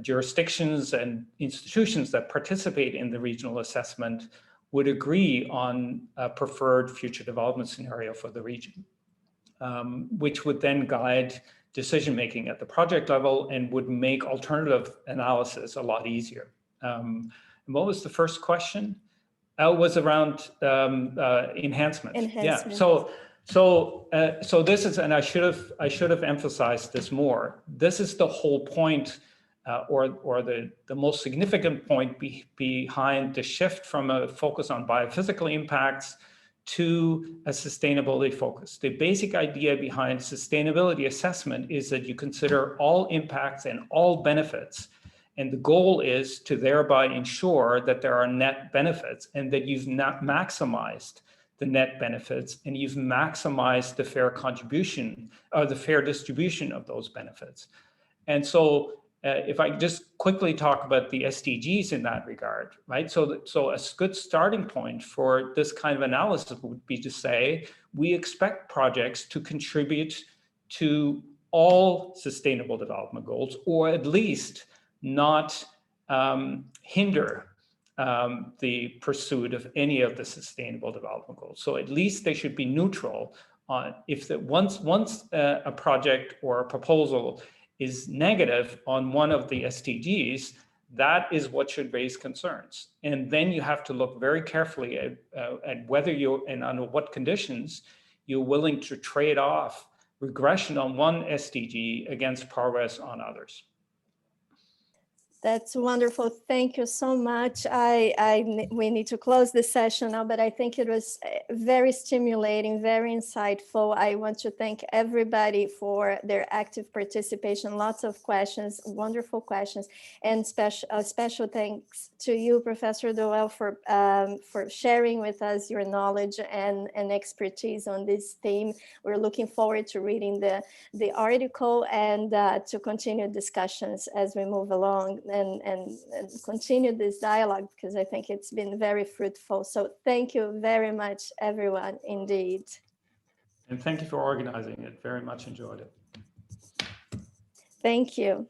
jurisdictions and institutions that participate in the regional assessment would agree on a preferred future development scenario for the region, which would then guide decision-making at the project level and would make alternative analysis a lot easier. And what was the first question? Was around enhancement. Yeah. So this is, and I should have emphasized this more. This is the whole point, or the most significant point behind the shift from a focus on biophysical impacts to a sustainability focus. The basic idea behind sustainability assessment is that you consider all impacts and all benefits. And the goal is to thereby ensure that there are net benefits and that you've not maximized the net benefits and you've maximized the fair contribution or the fair distribution of those benefits. And so if I just quickly talk about the SDGs in that regard, right? So a good starting point for this kind of analysis would be to say, we expect projects to contribute to all sustainable development goals, or at least not hinder the pursuit of any of the sustainable development goals. So at least they should be neutral on if once a project or a proposal is negative on one of the SDGs, that is what should raise concerns. And then you have to look very carefully at whether you and under what conditions you're willing to trade off regression on one SDG against progress on others. That's wonderful. Thank you so much. We need to close the session now, but I think it was very stimulating, very insightful. I want to thank everybody for their active participation, lots of questions, wonderful questions, and special thanks to you, Professor Doelle, for sharing with us your knowledge and expertise on this theme. We're looking forward to reading the article and to continue discussions as we move along. And continue this dialogue, because I think it's been very fruitful. So thank you very much, everyone, indeed. And thank you for organizing it. Very much enjoyed it. Thank you.